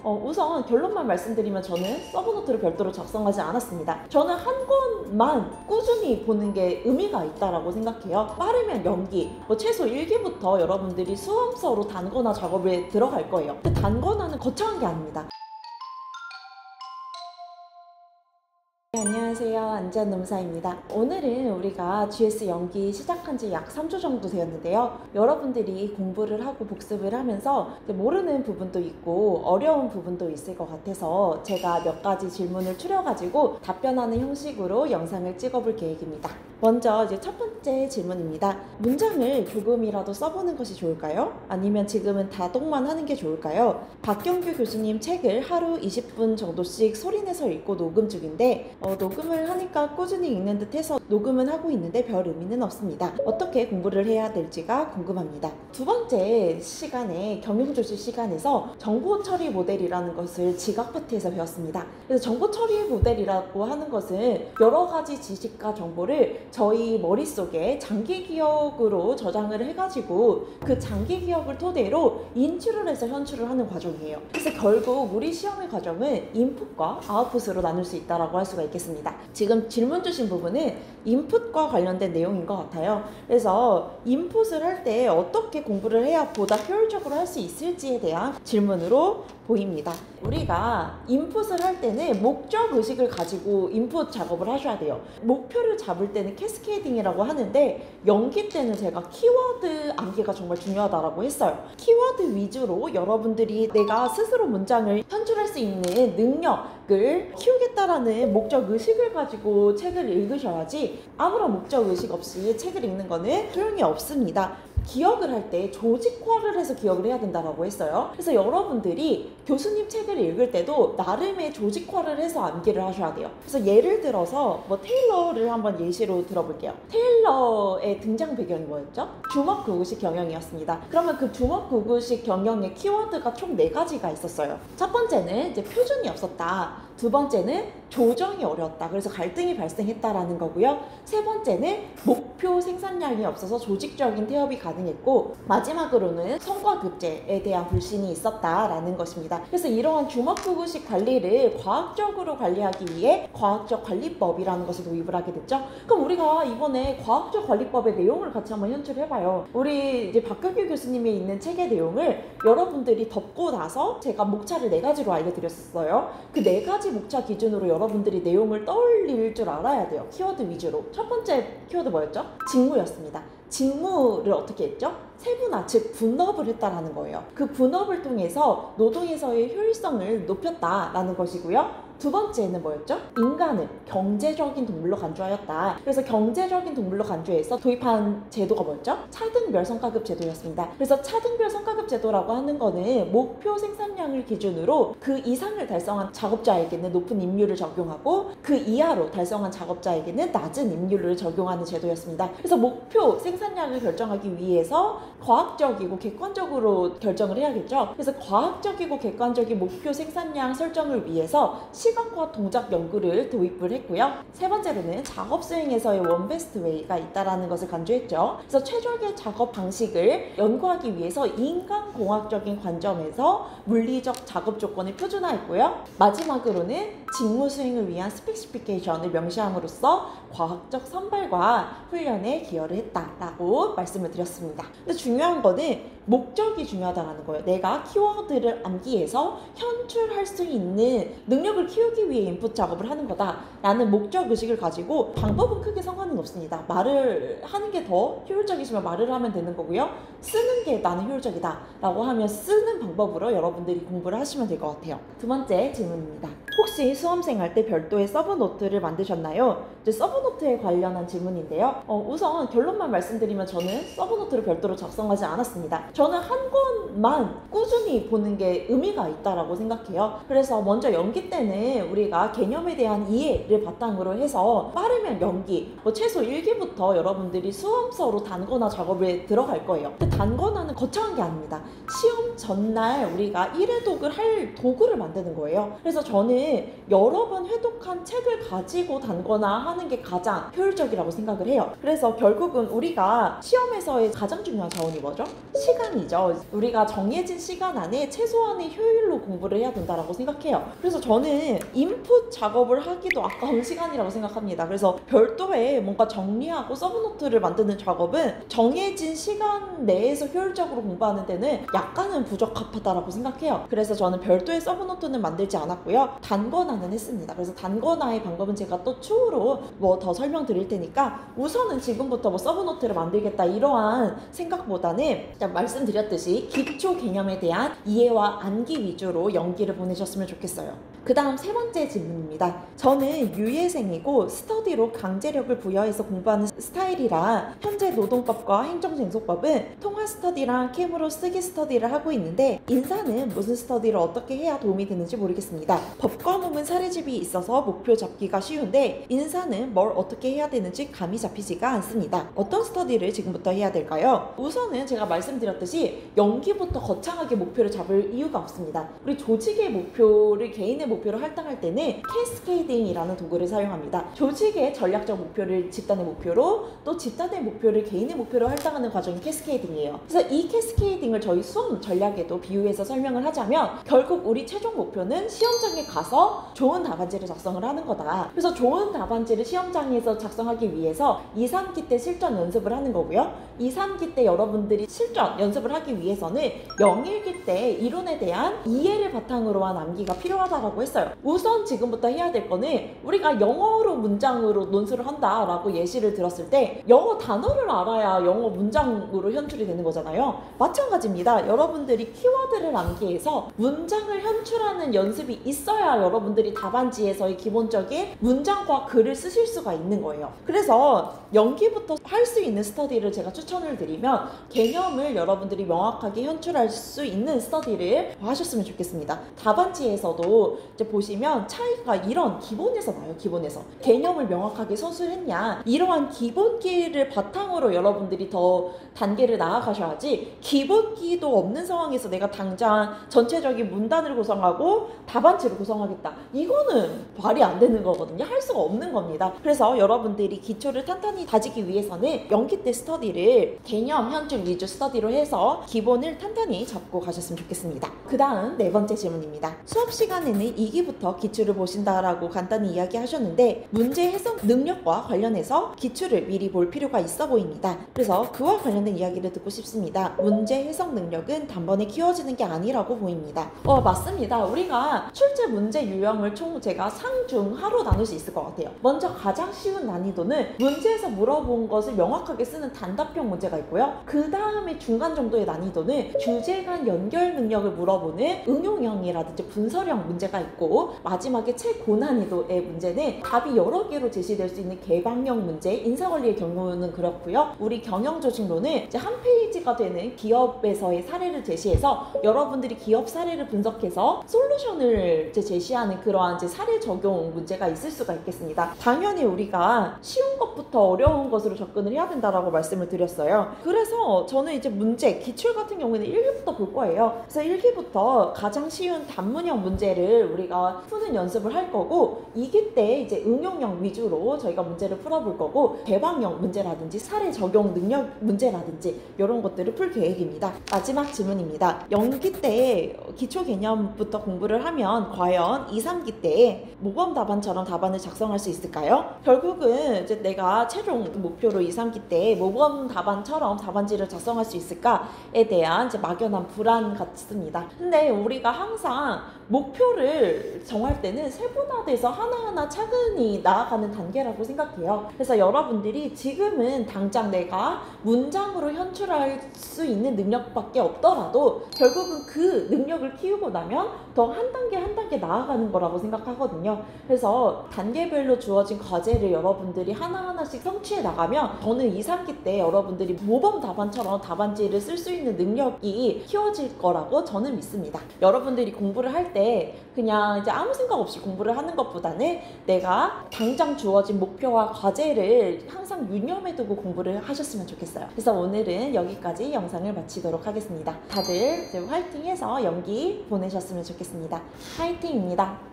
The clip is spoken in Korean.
우선 결론만 말씀드리면 저는 서브노트를 별도로 작성하지 않았습니다. 저는 한 권만 꾸준히 보는 게 의미가 있다라고 생각해요. 빠르면 연기, 최소 1기부터 여러분들이 수험서로 단권화 작업에 들어갈 거예요. 그 단권화는 거창한 게 아닙니다. 네, 안녕하세요. 안전노무사입니다. 오늘은 우리가 GS 연기 시작한 지 약 3주 정도 되었는데요. 여러분들이 공부를 하고 복습을 하면서 모르는 부분도 있고 어려운 부분도 있을 것 같아서 제가 몇 가지 질문을 추려가지고 답변하는 형식으로 영상을 찍어볼 계획입니다. 먼저 이제 첫 번째 질문입니다. 문장을 조금이라도 써보는 것이 좋을까요? 아니면 지금은 다독만 하는 게 좋을까요? 박경규 교수님 책을 하루 20분 정도씩 소리내서 읽고 녹음 중인데 녹음을 하니까 꾸준히 읽는 듯 해서 녹음은 하고 있는데 별 의미는 없습니다. 어떻게 공부를 해야 될지가 궁금합니다. 두 번째 시간에 경영조실 시간에서 정보 처리 모델이라는 것을 지각 파트에서 배웠습니다. 그래서 정보 처리 모델이라고 하는 것은 여러 가지 지식과 정보를 저희 머릿속에 장기 기억으로 저장을 해가지고 그 장기 기억을 토대로 인출을 해서 현출을 하는 과정이에요. 그래서 결국 우리 시험의 과정은 인풋과 아웃풋으로 나눌 수 있다고 할 수가 있겠습니다. 지금 질문 주신 부분은 인풋과 관련된 내용인 것 같아요. 그래서 인풋을 할 때 어떻게 공부를 해야 보다 효율적으로 할 수 있을지에 대한 질문으로 보입니다. 우리가 인풋을 할 때는 목적 의식을 가지고 인풋 작업을 하셔야 돼요. 목표를 잡을 때는 캐스케이딩이라고 하는데 연기 때는 제가 키워드 암기가 정말 중요하다고 했어요. 키워드 위주로 여러분들이 내가 스스로 문장을 현출할 수 있는 능력을 키우겠다라는 목적 의식을 가지고 책을 읽으셔야지 아무런 목적 의식 없이 책을 읽는 거는 소용이 없습니다. 기억을 할 때 조직화를 해서 기억을 해야 된다고 했어요. 그래서 여러분들이 교수님 책을 읽을 때도 나름의 조직화를 해서 암기를 하셔야 돼요. 그래서 예를 들어서 테일러를 한번 예시로 들어볼게요. 테일러의 등장 배경이 뭐였죠? 주먹구구식 경영이었습니다. 그러면 그 주먹구구식 경영의 키워드가 총 4가지가 있었어요. 첫 번째는 이제 표준이 없었다. 두 번째는 조정이 어려웠다. 그래서 갈등이 발생했다라는 거고요. 세 번째는 목표 생산량이 없어서 조직적인 태업이 가능했고, 마지막으로는 성과급제에 대한 불신이 있었다라는 것입니다. 그래서 이러한 주먹구구식 관리를 과학적으로 관리하기 위해 과학적 관리법이라는 것을 도입을 하게 됐죠. 그럼 우리가 이번에 과학적 관리법의 내용을 같이 한번 현출해봐요. 우리 이제 박경규 교수님이 있는 책의 내용을 여러분들이 덮고 나서 제가 목차를 4가지로 알려드렸어요. 그 4가지 목차 기준으로 여러분들이 내용을 떠올릴 줄 알아야 돼요. 키워드 위주로. 첫 번째 키워드 뭐였죠? 직무였습니다. 직무를 어떻게 했죠? 세분화, 즉 분업을 했다라는 거예요. 그 분업을 통해서 노동에서의 효율성을 높였다라는 것이고요. 두 번째는 뭐였죠? 인간을 경제적인 동물로 간주하였다. 그래서 경제적인 동물로 간주해서 도입한 제도가 뭐였죠? 차등별 성과급 제도였습니다. 그래서 차등별 성과급 제도라고 하는 거는 목표 생산량을 기준으로 그 이상을 달성한 작업자에게는 높은 임률을 적용하고 그 이하로 달성한 작업자에게는 낮은 임률을 적용하는 제도였습니다. 그래서 목표 생산량을 결정하기 위해서 과학적이고 객관적으로 결정을 해야겠죠. 그래서 과학적이고 객관적인 목표 생산량 설정을 위해서 시간과 동작 연구를 도입을 했고요. 세 번째로는 작업 수행에서의 원베스트 웨이가 있다라는 것을 간주했죠. 그래서 최적의 작업 방식을 연구하기 위해서 인간공학적인 관점에서 물리적 작업 조건을 표준화했고요. 마지막으로는 직무 수행을 위한 스페시피케이션을 명시함으로써 과학적 선발과 훈련에 기여를 했다라고 말씀을 드렸습니다. 근데 중요한 거는 목적이 중요하다는 거예요. 내가 키워드를 암기해서 현출할 수 있는 능력을 키우기 위해 인풋 작업을 하는 거다라는 목적 의식을 가지고 방법은 크게 상관은 없습니다. 말을 하는 게 더 효율적이시면 말을 하면 되는 거고요. 쓰는 게 나는 효율적이다 라고 하면 쓰는 방법으로 여러분들이 공부를 하시면 될 것 같아요. 두 번째 질문입니다. 혹시 수험생 할 때 별도의 서브노트를 만드셨나요? 이제 서브노트에 관련한 질문인데요. 우선 결론만 말씀드리면 저는 서브노트를 별도로 작성하지 않았습니다. 저는 한 권만 꾸준히 보는 게 의미가 있다고 생각해요. 그래서 먼저 연기 때는 우리가 개념에 대한 이해를 바탕으로 해서 빠르면 연기, 최소 1기부터 여러분들이 수험서로 단권화 작업에 들어갈 거예요. 근데 단권화는 거창한 게 아닙니다. 시험 전날 우리가 1회독을 할 도구를 만드는 거예요. 그래서 저는 저는 여러 번 회독한 책을 가지고 단거나 하는 게 가장 효율적이라고 생각을 해요. 그래서 결국은 우리가 시험에서의 가장 중요한 자원이 뭐죠? 시간이죠. 우리가 정해진 시간 안에 최소한의 효율로 공부를 해야 된다고 생각해요. 그래서 저는 인풋 작업을 하기도 아까운 시간이라고 생각합니다. 그래서 별도의 뭔가 정리하고 서브노트를 만드는 작업은 정해진 시간 내에서 효율적으로 공부하는 데는 약간은 부적합하다고 생각해요. 그래서 저는 별도의 서브노트는 만들지 않았고요. 단거나는 했습니다. 그래서 단거나의 방법은 제가 또 추후로 뭐 더 설명드릴 테니까 우선은 지금부터 뭐 서브노트를 만들겠다 이러한 생각보다는 말씀드렸듯이 기초 개념에 대한 이해와 암기 위주로 연기를 보내셨으면 좋겠어요. 그 다음 세 번째 질문입니다. 저는 유예생이고 스터디로 강제력을 부여해서 공부하는 스타일이라 현재 노동법과 행정쟁소법은 통화 스터디랑 캠으로 쓰기 스터디를 하고 있는데 인사는 무슨 스터디를 어떻게 해야 도움이 되는지 모르겠습니다. 법과목은 사례집이 있어서 목표 잡기가 쉬운데 인사는 뭘 어떻게 해야 되는지 감이 잡히지가 않습니다. 어떤 스터디를 지금부터 해야 될까요? 우선은 제가 말씀드렸듯이 연기부터 거창하게 목표를 잡을 이유가 없습니다. 우리 조직의 목표를 개인의 목표로 할당할 때는 캐스케이딩이라는 도구를 사용합니다. 조직의 전략적 목표를 집단의 목표로 또 집단의 목표를 개인의 목표로 할당하는 과정이 캐스케이딩이에요. 그래서 이 캐스케이딩을 저희 수업 전략에도 비유해서 설명을 하자면 결국 우리 최종 목표는 시험장에 가서 좋은 답안지를 작성을 하는 거다. 그래서 좋은 답안지를 시험장에서 작성하기 위해서 2, 3기 때 실전 연습을 하는 거고요. 2, 3기 때 여러분들이 실전 연습을 하기 위해서는 0일기 때 이론에 대한 이해를 바탕으로 한 암기가 필요하다고 했어요. 우선 지금부터 해야 될 거는 우리가 영어로 문장으로 논술을 한다라고 예시를 들었을 때 영어 단어를 알아야 영어 문장으로 현출이 되는 거잖아요. 마찬가지입니다. 여러분들이 키워드를 암기해서 문장을 현출하는 연습이 있어야 여러분들이 답안지에서의 기본적인 문장과 글을 쓰실 수가 있는 거예요. 그래서 연기부터 할 수 있는 스터디를 제가 추천을 드리면 개념을 여러분들이 명확하게 현출할 수 있는 스터디를 하셨으면 좋겠습니다. 답안지에서도 이제 보시면 차이가 이런 기본에서 나요. 기본에서 개념을 명확하게 서술했냐 이러한 기본기를 바탕으로 여러분들이 더 단계를 나아가셔야지 기본기도 없는 상황에서 내가 당장 전체적인 문단을 구성하고 답안지를 구성하겠다 이거는 말이 안 되는 거거든요. 할 수가 없는 겁니다. 그래서 여러분들이 기초를 탄탄히 다지기 위해서는 연기 때 스터디를 개념 현출 위주 스터디로 해서 기본을 탄탄히 잡고 가셨으면 좋겠습니다. 그 다음 네 번째 질문입니다. 수업 시간에는 2기부터 기출을 보신다라고 간단히 이야기하셨는데 문제 해석 능력과 관련해서 기출을 미리 볼 필요가 있어 보입니다. 그래서 그와 관련된 이야기를 듣고 싶습니다. 문제 해석 능력은 단번에 키워지는 게 아니라고 보입니다. 맞습니다. 우리가 출제 문제 유형을 총 제가 상중하로 나눌 수 있을 것 같아요. 먼저 가장 쉬운 난이도는 문제에서 물어본 것을 명확하게 쓰는 단답형 문제가 있고요. 그 다음에 중간 정도의 난이도는 주제 간 연결 능력을 물어보는 응용형이라든지 분설형 문제가 있고 마지막에 최고난이도의 문제는 답이 여러 개로 제시될 수 있는 개방형 문제, 인사관리의 경우는 그렇고요. 우리 경영조직론은 이제 한 페이지가 되는 기업에서의 사례를 제시해서 여러분들이 기업 사례를 분석해서 솔루션을 이제 제시하는 그러한 이제 사례 적용 문제가 있을 수가 있겠습니다. 당연히 우리가 쉬운 것부터 어려운 것으로 접근을 해야 된다라고 말씀을 드렸어요. 그래서 저는 이제 문제, 기출 같은 경우에는 1기부터 볼 거예요. 그래서 1기부터 가장 쉬운 단문형 문제를 우리가 푸는 연습을 할 거고 2기 때 이제 응용형 위주로 저희가 문제를 풀어볼 거고 개방형 문제라든지 사례 적용 능력 문제라든지 이런 것들을 풀 계획입니다. 마지막 질문입니다. 연기 때 기초 개념부터 공부를 하면 과연 2, 3기 때 모범 답안처럼 답안을 작성할 수 있을까요? 결국은 이제 내가 최종 목표로 2, 3기 때 모범 답안처럼 답안지를 작성할 수 있을까에 대한 이제 막연한 불안 같습니다. 근데 우리가 항상 목표를 정할 때는 세분화돼서 하나하나 차근히 나아가는 단계라고 생각해요. 그래서 여러분들이 지금은 당장 내가 문장으로 현출할 수 있는 능력밖에 없더라도 결국은 그 능력을 키우고 나면 더 한 단계 한 단계 나아가는 거라고 생각하거든요. 그래서 단계별로 주어진 과제를 여러분들이 하나하나씩 성취해 나가면 저는 2, 3기 때 여러분들이 모범 답안처럼 답안지를 쓸 수 있는 능력이 키워질 거라고 저는 믿습니다. 여러분들이 공부를 할 때 그냥 이제 아무 생각 없이 공부를 하는 것보다는 내가 당장 주어진 목표와 과제를 항상 유념해 두고 공부를 하셨으면 좋겠어요. 그래서 오늘은 여기까지 영상을 마치도록 하겠습니다. 다들 이제 화이팅해서 연기 보내셨으면 좋겠습니다. 화이팅입니다.